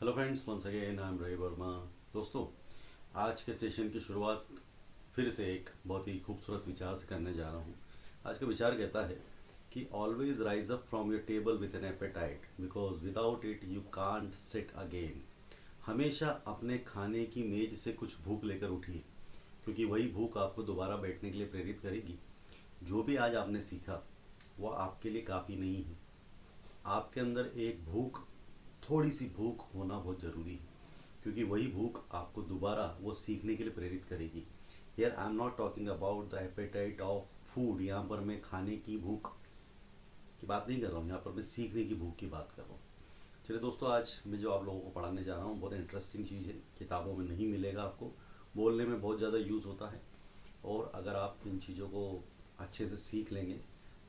Hello friends, once again I am Ravi Verma. दोस्तों, आज के सेशन की शुरुआत फिर से एक बहुत ही खूबसूरत विचार से करने जा रहा हूँ। आज का विचार कहता है कि always rise up from your table with an appetite because without it you can't sit again. हमेशा अपने खाने की मेज से कुछ भूख लेकर उठिए, क्योंकि वही भूख आपको दोबारा बैठने के लिए प्रेरित करेगी। जो भी आज आपने सीखा वह आपके लिए काफ़ी नहीं है। आपके अंदर एक भूख, थोड़ी सी भूख होना बहुत ज़रूरी है, क्योंकि वही भूख आपको दोबारा वो सीखने के लिए प्रेरित करेगी। Here I am not talking about the appetite of food. यहाँ पर मैं खाने की भूख की बात नहीं कर रहा हूँ, यहाँ पर मैं सीखने की भूख की बात कर रहा हूँ। चलिए दोस्तों, आज मैं जो आप लोगों को पढ़ाने जा रहा हूँ बहुत इंटरेस्टिंग चीज़ है। किताबों में नहीं मिलेगा आपको, बोलने में बहुत ज़्यादा यूज़ होता है, और अगर आप इन चीज़ों को अच्छे से सीख लेंगे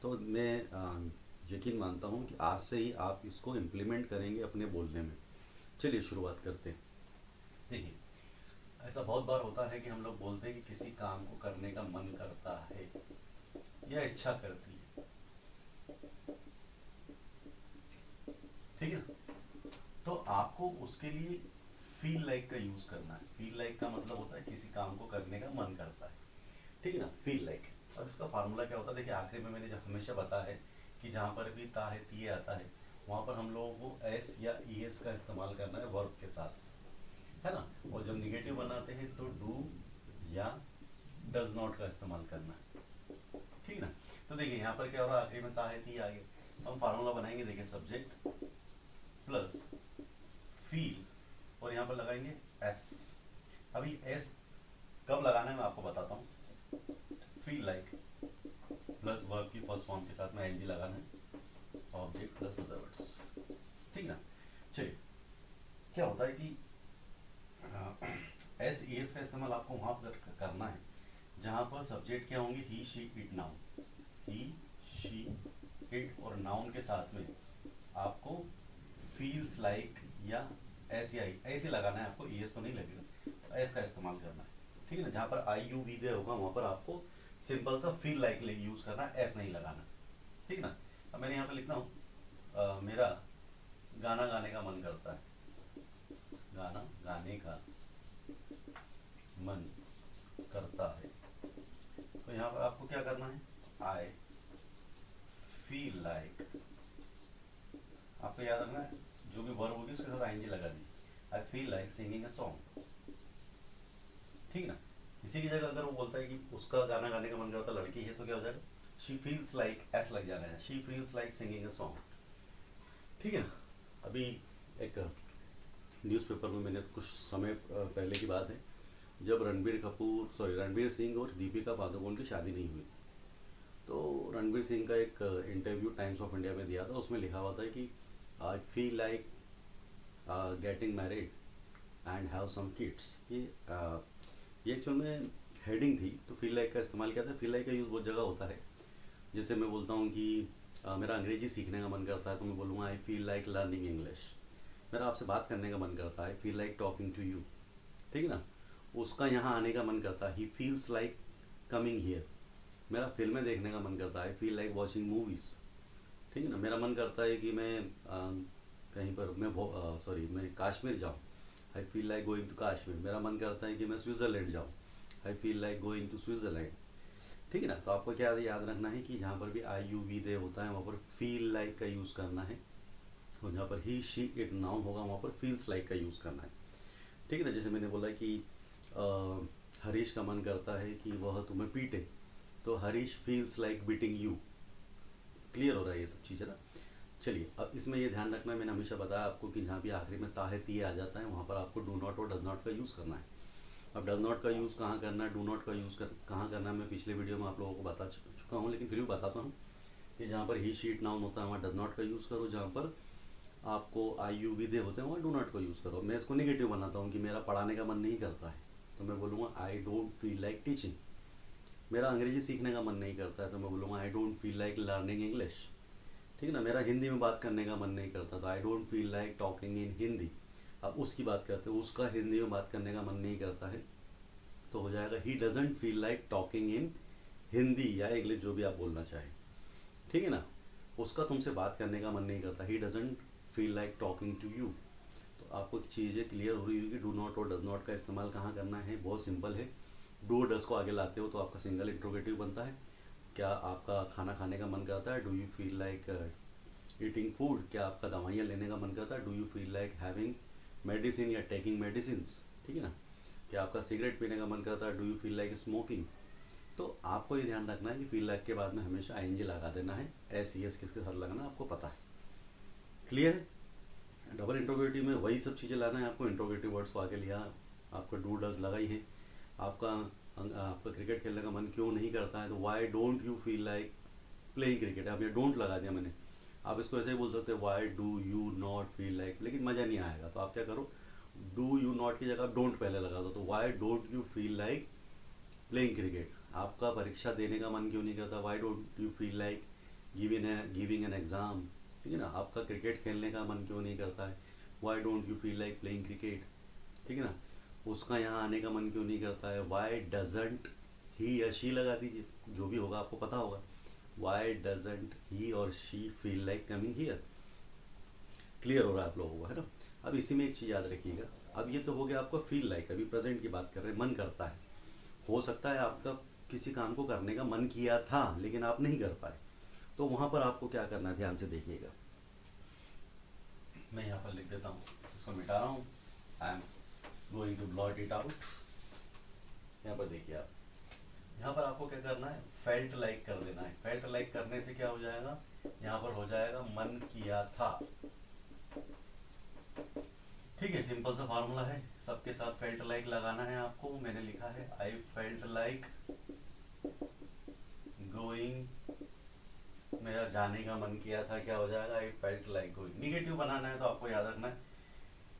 तो मैं यकीन मानता हूँ कि आज से ही आप इसको इम्प्लीमेंट करेंगे अपने बोलने में। चलिए शुरुआत करते हैं। देखिए, ऐसा बहुत बार होता है कि हम लोग बोलते हैं कि किसी काम को करने का मन करता है या इच्छा करती है, ठीक है ना। तो आपको उसके लिए फील लाइक का यूज़ करना है। फील लाइक का मतलब होता है किसी काम को करने का मन करता है, ठीक है ना, फील लाइक। अब इसका फार्मूला क्या होता है, देखिए आखिरी में मैंने जब हमेशा बताया है कि जहाँ पर भी ता है ती आता है, वहाँ पर हम लोगों को एस या ई एस का इस्तेमाल करना है वर्ब के साथ, है ना। और जब निगेटिव बनाते हैं तो डू या डज नॉट का इस्तेमाल करना है, ठीक है ना। तो देखिए यहाँ पर क्या हो रहा है, आखिरी में ता है ती आ गए, तो हम फार्मूला बनाएंगे। देखिए, सब्जेक्ट प्लस फील और यहाँ पर लगाएंगे एस। अभी एस कब लगाना है मैं आपको बताता हूँ। फील लाइक प्लस वर्ब की फर्स्ट फॉर्म के साथ में एनजी लगाना है, ऑब्जेक्ट प्लस अदर वर्ड्स, ठीक ना। चलिए, क्या होता है कि एस ई एस का इस्तेमाल आपको वहां पर करना है जहां पर सब्जेक्ट क्या होंगे, he she it noun. He she it और नाउन के साथ में आपको फील्स लाइक या ऐसे आई ऐसे लगाना है आपको, ई एस तो नहीं लगेगा, तो एस का इस्तेमाल करना है, ठीक है ना। जहां पर आई यू वी दे होगा वहां पर आपको सिंपल सा फील लाइक यूज करना है, एस नहीं लगाना, ठीक है ना। अब मैंने यहाँ पर लिखना हूँ मेरा गाना गाने का मन करता है। गाना गाने का मन करता है, तो यहाँ पर आपको क्या करना है, आई फील लाइक। आपको याद रखना है जो भी वर्ब होगी उसके साथ आईएनजी लगा दी। I feel like singing a song, ठीक है ना। इसी की जगह अगर वो बोलता है कि उसका गाना गाने का मन करता, लड़की है, तो क्या हो जाएगा, शी फील्स लाइक, एस लग जाना है, she feels like singing a song, ठीक है ना। अभी एक न्यूज़पेपर में मैंने कुछ समय पहले की बात है, जब रणबीर सिंह और दीपिका पादुकोण की शादी नहीं हुई, तो रणबीर सिंह का एक इंटरव्यू टाइम्स ऑफ इंडिया में दिया था। उसमें लिखा हुआ था कि I feel like getting married and have some kids. ये एक्चुअल में हेडिंग थी, तो फील लाइक का इस्तेमाल किया था। फील लाइक का यूज़ बहुत जगह होता है। जैसे मैं बोलता हूँ कि मेरा अंग्रेजी सीखने का मन करता है, तो मैं बोलूँगा I feel like learning English. मेरा आपसे बात करने का मन करता है, I feel like talking to you, ठीक है ना। उसका यहाँ आने का मन करता है, he feels like coming here. मेरा फिल्में देखने का मन करता है, I feel like watching movies, ठीक है ना। मेरा मन करता है कि मैं कहीं पर मैं कश्मीर जाऊँ, I feel like going to Kashmir. मेरा मन करता है कि मैं स्विट्ज़रलैंड जाऊँ, I feel like going to Switzerland, ठीक है ना। तो आपको क्या याद रखना है कि जहाँ पर भी आई यू वी दे होता है वहाँ पर फील लाइक का यूज़ करना है, और जहाँ पर ही शी इट नाउन होगा वहाँ पर फील्स लाइक का यूज़ करना है, ठीक है ना। जैसे मैंने बोला कि हरीश का मन करता है कि वह तुम्हें पीटे, तो Harish feels like beating you. Clear हो रहा है ये सब चीज़, है ना। चलिए, अब इसमें ये ध्यान रखना है, मैंने हमेशा बताया आपको कि जहाँ भी आखिरी में ता है ती आ जाता है वहाँ पर आपको डू नॉट और डज नॉट का यूज़ करना है। अब डज नॉट का यूज़ कहाँ करना है, डू नॉट का यूज़ कहाँ करना है, मैं पिछले वीडियो में आप लोगों को बता चुका हूँ, लेकिन फिर भी बताता हूँ कि जहाँ पर ही शीट नाउन होता है वहाँ डज नॉट का यूज़ करो, जहाँ पर आपको आई यू वी दे होते हैं वहाँ डू नॉट का यूज़ करो। मैं इसको निगेटिव बनाता हूँ कि मेरा पढ़ाने का मन नहीं करता है, तो मैं बोलूँगा I don't feel like teaching. मेरा अंग्रेजी सीखने का मन नहीं करता है, तो मैं बोलूँगा I don't feel like learning English, ठीक है ना। मेरा हिंदी में बात करने का मन नहीं करता, तो I don't feel like talking in Hindi. अब उसकी बात करते हैं, उसका हिंदी में बात करने का मन नहीं करता है, तो हो जाएगा ही doesn't feel like talking in Hindi या इंग्लिश, जो भी आप बोलना चाहें, ठीक है ना। उसका तुमसे बात करने का मन नहीं करता, he doesn't feel like talking to you. तो तो आपको चीज़ें क्लियर हो रही होगी। डू नॉट और डज नॉट का इस्तेमाल कहाँ करना है, बहुत सिंपल है। डू और डज को आगे लाते हो तो आपका सिंगल इंट्रोगेटिव बनता है। क्या आपका खाना खाने का मन करता है, do you feel like eating food. क्या आपका दवाइयाँ लेने का मन करता है, do you feel like having medicine या टेकिंग मेडिसिन्स, ठीक है ना। क्या आपका सिगरेट पीने का मन करता है, do you feel like smoking. तो आपको ये ध्यान रखना है कि फील लाइक के बाद में हमेशा आईएनजी लगा देना है, एस एस किसके साथ लगाना आपको पता है। क्लियर है। डबल इंट्रोगेटिव में वही सब चीज़ें लाना है आपको। इंट्रोगेटिव वर्ड्स को आगे लिया, आपका डू डज लगा ही है। आपका आपका क्रिकेट खेलने का मन क्यों नहीं करता है, तो why don't you feel like playing cricket. अब ये डोंट लगा दिया मैंने, आप इसको ऐसे ही बोल सकते हैं why do you not feel like, लेकिन मज़ा नहीं आएगा। तो आप क्या करो, डू यू नॉट की जगह डोंट पहले लगा दो। तो why don't you feel like playing cricket. आपका परीक्षा देने का मन क्यों नहीं करता, why don't you feel like giving an exam, ठीक है ना। आपका क्रिकेट खेलने का मन क्यों नहीं करता है, why don't you feel like playing cricket, ठीक है ना। उसका यहाँ आने का मन क्यों नहीं करता है, वाई डजंट ही या शी लगा दीजिए, जो भी होगा आपको पता होगा। वाई डजंट ही और she feel like coming here. Clear हो रहा है आप लोगों को, है ना। अब इसी में एक चीज़ याद रखिएगा, अब ये तो हो गया आपका फील लाइक, अभी प्रेजेंट की बात कर रहे हैं, मन करता है। हो सकता है आपका किसी काम को करने का मन किया था लेकिन आप नहीं कर पाए, तो वहाँ पर आपको क्या करना है, ध्यान से देखिएगा। मैं यहाँ पर लिख देता हूँ, इसको मिटा रहा हूँ। I am going to blot it out. यहाँ पर देखिए आप, यहाँ पर आपको क्या करना है, फेल्ट लाइक कर देना है। फेल्ट लाइक करने से क्या हो जाएगा, यहाँ पर हो जाएगा मन किया था। ठीक है, सिंपल सा फार्मूला है, सबके साथ फेल्ट लाइक लगाना है आपको। मैंने लिखा है आई फेल्ट लाइक गोइंग, मेरा जाने का मन किया था, क्या हो जाएगा, I felt like going. Negative बनाना है तो आपको याद रखना है,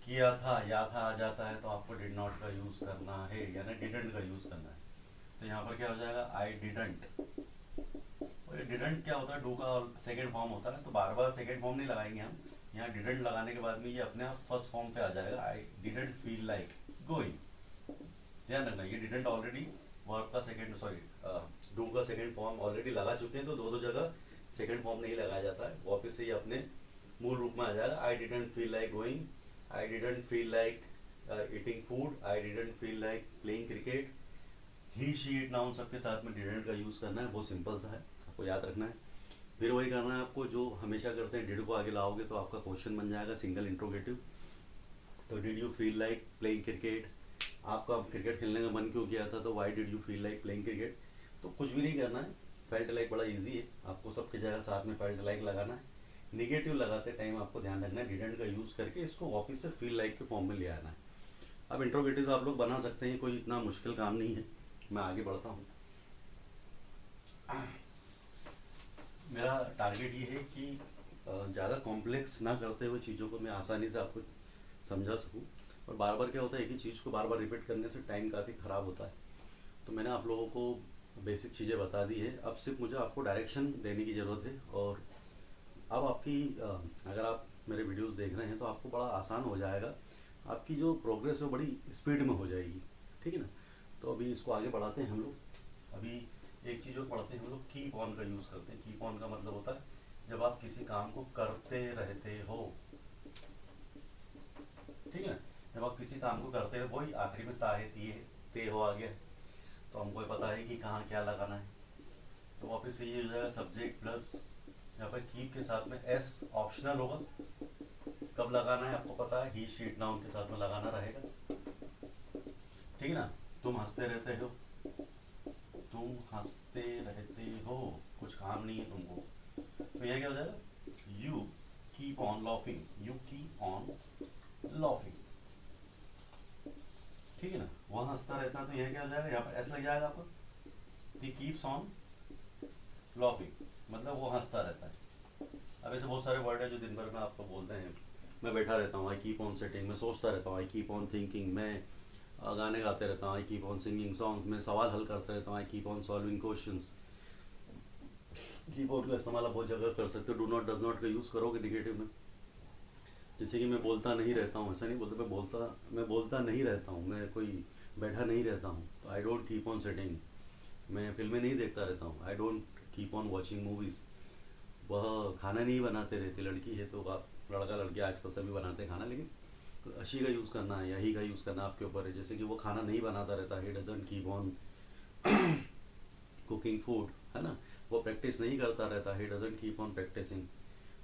किया था या था आ जाता है तो आपको डिड नॉट का यूज करना है, यानी डिडंट का यूज करना है। तो यहाँ पर क्या हो जाएगा, आई डिडंट। और ये डिडंट क्या होता है, डू का सेकेंड फॉर्म होता है, तो बार बार सेकेंड फॉर्म नहीं लगाएंगे हम। यहाँ डिडंट लगाने के बाद में ये अपने आप फर्स्ट फॉर्म पे आ जाएगा, I didn't feel like going. ध्यान रखना, ये डिडंट ऑलरेडी वर्ब का सेकेंड, सॉरी डू का सेकेंड फॉर्म ऑलरेडी लगा चुके हैं, तो दो दो जगह सेकेंड फॉर्म नहीं लगाया जाता है। वापस से ये अपने मूल रूप में आ जाएगा, I didn't feel like going, I didn't feel like eating food, I didn't feel like playing cricket. He she it noun सबके साथ में डिडंट का यूज़ करना है, बहुत सिंपल सा है, आपको याद रखना है। फिर वही करना है आपको जो हमेशा करते हैं, डिड को आगे लाओगे तो आपका क्वेश्चन बन जाएगा सिंगल इंट्रोगेटिव। तो did you feel like playing cricket, आपका क्रिकेट खेलने का मन क्यों किया था, तो why did you feel like playing cricket. तो कुछ भी नहीं करना है, फेल्ट लाइक बड़ा इजी है, आपको सबके जगह साथ में फेल्ट लाइक लगाना है। निगेटिव लगाते टाइम आपको ध्यान रखना है, डिडंट का यूज़ करके इसको वापस से फील लाइक के फॉर्म में ले आना है। अब इंट्रोगेटिव आप लोग बना सकते हैं, कोई इतना मुश्किल काम नहीं है। मैं आगे बढ़ता हूँ। मेरा टारगेट ये है कि ज़्यादा कॉम्प्लेक्स ना करते हुए चीज़ों को मैं आसानी से आपको समझा सकूं। और बार बार क्या होता है, एक ही चीज़ को बार बार रिपीट करने से टाइम काफ़ी ख़राब होता है। तो मैंने आप लोगों को बेसिक चीज़ें बता दी है, अब सिर्फ मुझे आपको डायरेक्शन देने की ज़रूरत है। और अब आपकी अगर आप मेरे वीडियोस देख रहे हैं तो आपको बड़ा आसान हो जाएगा, आपकी जो प्रोग्रेस है बड़ी स्पीड में हो जाएगी, ठीक है ना। तो अभी इसको आगे बढ़ाते हैं हम लोग। अभी एक चीज़ और पढ़ते हैं हम लोग, कीप ऑन का यूज़ करते हैं। कीप ऑन का मतलब होता है जब आप किसी काम को करते रहते हो, ठीक है। जब आप किसी काम को करते हो, वही आखिरी में ता है, ते हो आ गया, तो हमको पता है कि कहाँ क्या लगाना है। तो वापस से ये हो जाएगा सब्जेक्ट प्लस यहाँ पर कीप के साथ में एस ऑप्शनल होगा, कब लगाना है आपको पता है, ही शीट नाउन के साथ में लगाना रहेगा, ठीक है ना। तुम हंसते रहते हो, तुम हंसते रहते हो, कुछ काम नहीं है तुमको, तो यहाँ क्या हो जाएगा, you keep on laughing, you keep on laughing, ठीक है ना। वह हंसता रहता है तो यहाँ क्या हो जाएगा, यहाँ पर एस लग जाएगा आपको, ही कीप्स ऑन लॉफिंग, मतलब वो हंसता रहता है। अब ऐसे बहुत सारे वर्ड है जो दिन भर में आपको बोलते हैं, मैं बैठा रहता हूँ, आई कीप ऑन सेटिंग, मैं सोचता रहता हूँ, आई कीप ऑन थिंकिंग, मैं गाने गाते रहता हूँ, I keep on singing songs, मैं सवाल हल करते रहता हूँ, I keep on solving questions. Keep on का इस्तेमाल आप बहुत जगह कर सकते हो। डू नॉट डज नॉट का यूज़ करोगे निगेटिव में, जैसे कि मैं बोलता नहीं रहता हूँ, ऐसा नहीं बोलते, मैं बोलता नहीं रहता हूँ, मैं कोई बैठा नहीं रहता हूँ, तो I don't keep on setting, मैं फिल्में नहीं देखता रहता हूँ, I don't keep on watching movies. वह खाना नहीं बनाते रहते, लड़की है तो आप लड़का लड़की आजकल सभी बनाते हैं खाना, लेकिन शी का यूज़ करना है या ही का यूज़ करना आपके ऊपर है। जैसे कि वो खाना नहीं बनाता रहता, he doesn't keep on cooking food, है ना, वो प्रैक्टिस नहीं करता रहता, he doesn't keep on practicing.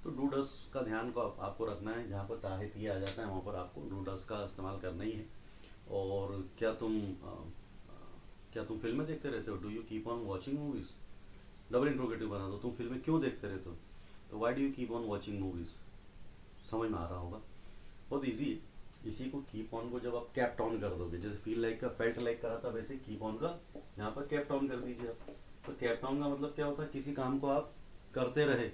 तो डू डस का ध्यान को आपको रखना है, जहाँ पर ताहे तिये आ जाता है वहाँ पर आपको डू डस का इस्तेमाल करना ही है। और क्या तुम फिल्में देखते रहते हो? Do you keep on watching movies? Double interrogative बना दो, तुम फिल्में क्यों देखते रहते हो? तो why do you keep on watching movies? समझ में आ रहा होगा, बहुत ईजी है। इसी को कीप ऑन को जब आप कैप्ट ऑन कर दोगे, जैसे फील लाइक का फेल्ट लाइक करा था, वैसे कीप ऑन का यहाँ पर कैप्ट ऑन कर दीजिए आप। तो कैप्ट ऑन का मतलब क्या होता है? किसी काम को आप करते रहे।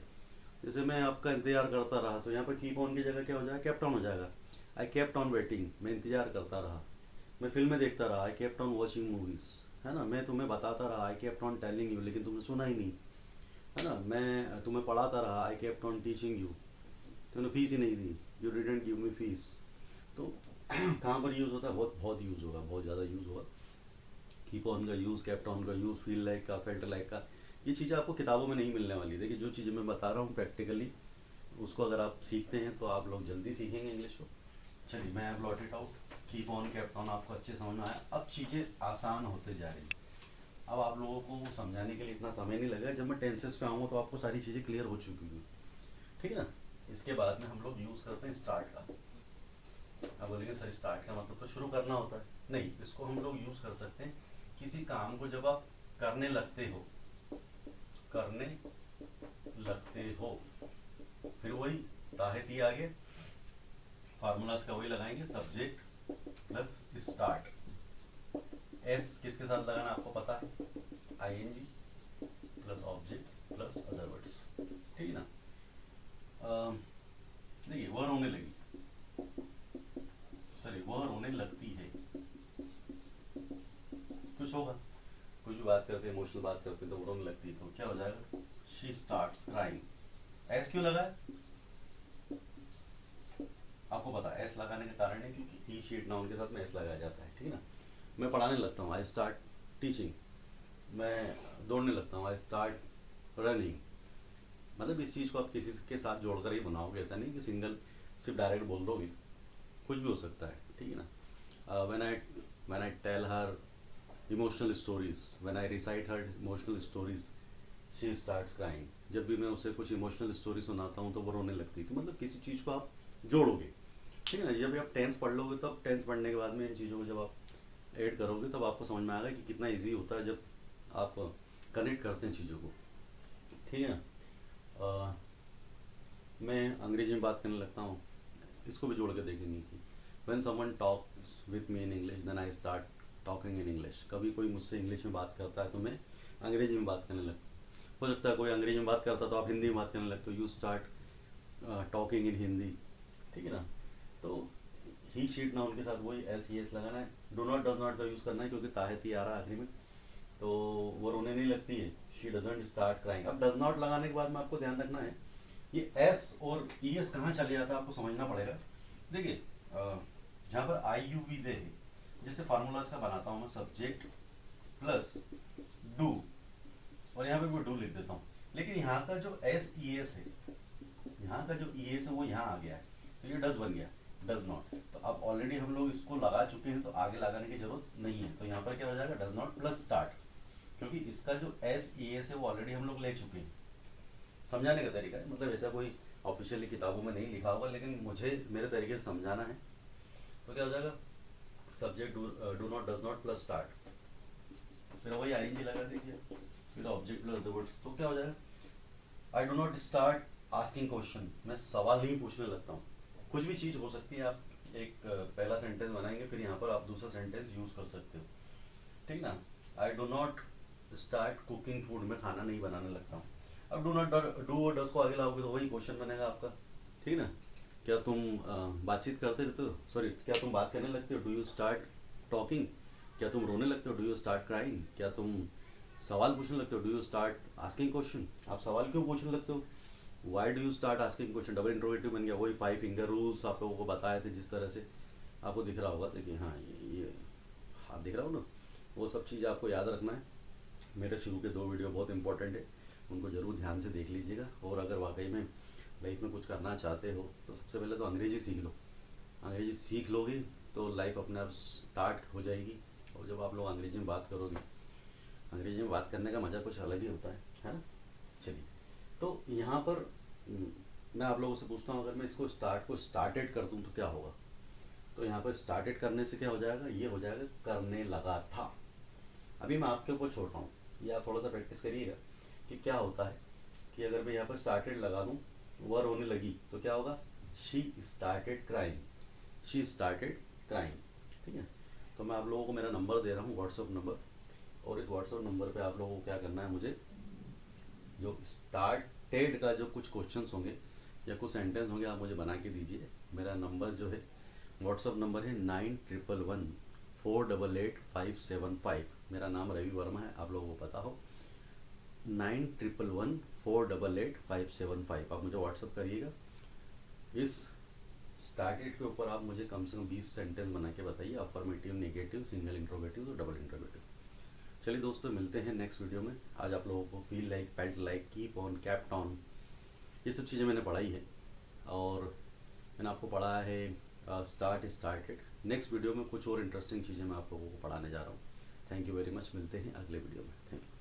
जैसे मैं आपका इंतजार करता रहा, तो यहाँ पर कीप ऑन की जगह क्या हो जाएगा? कैप्ट ऑन हो जाएगा। आई केप्ट ऑन वेटिंग, मैं इंतजार करता रहा। मैं फिल्में देखता रहा, I kept on watching movies, है ना। मैं तुम्हें बताता रहा, I kept on telling you, लेकिन तुमने सुना ही नहीं, है ना। मैं तुम्हें पढ़ाता रहा, I kept on teaching you, तुमने फीस ही नहीं दी, you didn't give me fees. तो कहाँ पर यूज़ होता है? बहुत बहुत यूज़ होगा, बहुत ज़्यादा यूज़ होगा। कीप ऑन का यूज़, केप्ट ऑन का यूज़, फील लाइक का, फेल्ट लाइक का, ये चीज़ें आपको किताबों में नहीं मिलने वाली। देखिए जो चीज़ें मैं बता रहा हूँ प्रैक्टिकली, उसको अगर आप सीखते हैं तो आप लोग जल्दी सीखेंगे इंग्लिश को। चलिए मैं अब lot it out. Keep on, kept on आपको अच्छे समझ में आया। अब चीज़ें आसान होते जा रही हैं। अब आप लोगों को समझाने के लिए इतना समय नहीं लगेगा। जब मैं टेंसेस पे आऊँगा तो आपको सारी चीज़ें क्लियर हो चुकी होगी, ठीक है ना। इसके बाद में हम लोग यूज़ करते हैं स्टार्ट का। अब बोलेंगे सर स्टार्ट का मतलब तो शुरू करना होता है। नहीं, इसको हम लोग यूज़ कर सकते हैं किसी काम को जब आप करने लगते हो, करने लगते हो, फिर वही ताहे ती आगे फार्मूलाज का वही लगाएंगे, सब्जेक्ट प्लस स्टार्ट। एस किसके साथ लगाना आपको पता है, ING plus object plus other words, ठीक है ना। देखिए वह रोने लगी, सॉरी वह रोने लगती है, कुछ होगा, कुछ भी बात करते हैं, इमोशनल बात करते हैं तो वो रोने लगती है, तो क्या हो जाएगा? She starts crying. एस क्यों लगा है? आपको पता है एस लगाने का कारण है क्योंकि ही शी इट नाउन के साथ में एस लगाया जाता है, ठीक है ना। मैं पढ़ाने लगता हूँ, आई स्टार्ट टीचिंग। मैं दौड़ने लगता हूँ, आई स्टार्ट रनिंग। मतलब इस चीज़ को आप किसी के साथ जोड़कर ही बनाओगे, ऐसा नहीं कि सिंगल सिर्फ डायरेक्ट बोल दोगे, कुछ भी हो सकता है, ठीक है ना। When I tell her emotional stories, when I recite her emotional stories, she starts crying. जब भी मैं उसे कुछ इमोशनल स्टोरी सुनाता हूँ तो वो रोने लगती है। तो मतलब किसी चीज़ को आप जोड़ोगे, ठीक है ना। जब आप टेंस पढ़ लोगे तब टेंस पढ़ने के बाद में इन चीज़ों को जब आप ऐड करोगे तब आपको समझ में आएगा कि कितना ईजी होता है जब आप कनेक्ट करते हैं चीज़ों को, ठीक है ना। मैं अंग्रेजी में बात करने लगता हूँ, इसको भी जोड़ के देखेंगे कि when someone talks with me in English then I start talking in English. कभी कोई मुझसे इंग्लिश में बात करता है तो मैं अंग्रेजी में बात करने लगता हूँ। हो सकता है कोई अंग्रेजी में बात करता तो आप हिंदी में बात करने लगते हो, यू स्टार्ट टॉकिंग इन हिंदी, ठीक है ना। तो ही शीट ना उनके साथ वही एस एस लगाना है। डू नॉट डज नॉट का यूज़ करना है क्योंकि ताहती आ रहा है आखिरी में, तो वो रोने नहीं लगती है, शी डजंट स्टार्ट क्राइंग। अब डज नॉट लगाने के बाद में आपको ध्यान रखना है ये एस और ई एस कहाँ चले जाता है आपको समझना पड़ेगा। देखिए जहाँ पर आई यू वी दे, जैसे फार्मूलाज का बनाता हूँ मैं, सब्जेक्ट प्लस डू, और यहाँ पे मैं डू लिख देता हूँ, लेकिन यहाँ का जो एस ई एस है, यहाँ का जो ई एस है वो यहाँ आ गया है, तो ये डज बन गया, डज नॉट। तो अब ऑलरेडी हम लोग इसको लगा चुके हैं तो आगे लगाने की जरूरत नहीं है। तो यहाँ पर क्या हो जाएगा? डज नॉट प्लस स्टार्ट, क्योंकि इसका जो एस ई एस है वो ऑलरेडी हम लोग ले चुके हैं। समझाने का तरीका है, मतलब ऐसा कोई ऑफिशियली किताबों में नहीं लिखा होगा, लेकिन मुझे मेरे तरीके से समझाना है। तो क्या हो जाएगा? Subject do not does not plus start, फिर वही आईएनजी लगा दीजिए, फिर ऑब्जेक्ट प्लस द वर्ड्स, तो क्या हो जाएगा? I do not start asking question, मैं सवाल नहीं पूछने लगता हूँ। कुछ भी चीज़ हो सकती है, आप एक पहला सेंटेंस बनाएंगे फिर यहाँ पर आप दूसरा सेंटेंस यूज कर सकते हो, ठीक ना। I do not start cooking food, मैं खाना नहीं बनाने लगता हूँ। अब डू नॉट डू और डज को आगे लाओगे तो वही क्वेश्चन बनेगा आपका, ठीक ना। क्या तुम बातचीत करते रहते हो, सॉरी क्या तुम बात करने लगते हो, डू यू स्टार्ट टॉकिंग। क्या तुम रोने लगते हो, डू यू स्टार्ट क्राइंग। क्या तुम सवाल पूछने लगते हो, do you start asking question. आप सवाल क्यों पूछने लगते हो, why do you start asking question, double interrogative बन गया। वही 5 फिंगर रूल्स आप लोगों को बताए थे, जिस तरह से आपको दिख रहा होगा, देखिए हाँ ये हाथ दिख रहा हो ना, वो सब चीज़ आपको याद रखना है। मेरे शुरू के 2 वीडियो बहुत इंपॉर्टेंट है, उनको ज़रूर ध्यान से देख लीजिएगा। और अगर वाकई में लाइफ में कुछ करना चाहते हो तो सबसे पहले तो अंग्रेजी सीख लो। अंग्रेजी अंग्रेजी सीख लोगे तो लाइफ अपने आप स्टार्ट हो जाएगी। और जब आप लोग अंग्रेजी में बात करोगे, अंग्रेजी में बात करने का मज़ा कुछ अलग ही होता है ना। चलिए, तो यहाँ पर मैं आप लोगों से पूछता हूँ, अगर मैं इसको स्टार्टेड कर दूँ तो क्या होगा। तो यहाँ पर स्टार्टेड करने से क्या हो जाएगा, ये हो जाएगा करने लगा था। अभी मैं आपके ऊपर छोड़ रहा हूँ, ये आप थोड़ा सा प्रैक्टिस करिएगा कि क्या होता है कि अगर मैं यहाँ पर स्टार्टेड लगा दूँ, वर होने लगी, तो क्या होगा, she started crying, she started crying. ठीक है, तो मैं आप लोगों को मेरा नंबर दे रहा हूँ, व्हाट्सअप नंबर, और इस व्हाट्सअप नंबर पे आप लोगों को क्या करना है, मुझे जो स्टार्टेड का जो कुछ क्वेश्चंस होंगे या कुछ सेंटेंस होंगे, आप मुझे बना के दीजिए। मेरा नंबर जो है, व्हाट्सअप नंबर है 9111488575। मेरा नाम रवि वर्मा है, आप लोगों को पता हो। 9111488575 आप मुझे व्हाट्सअप करिएगा। इस स्टार्टेड के ऊपर आप मुझे कम से कम 20 सेंटेंस बना के बताइए, अफर्मेटिव, नेगेटिव, सिंगल इंट्रोगेटिव और डबल इंट्रोगेटिव। चलिए दोस्तों, मिलते हैं नेक्स्ट वीडियो में। आज आप लोगों को feel like, felt like, keep on, kept on, ये सब चीज़ें मैंने पढ़ाई है, और मैंने आपको पढ़ाया है स्टार्टेड। नेक्स्ट वीडियो में कुछ और इंटरेस्टिंग चीज़ें मैं आप लोगों को पढ़ाने जा रहा हूँ। थैंक यू वेरी मच, मिलते हैं अगले वीडियो में। Thank you.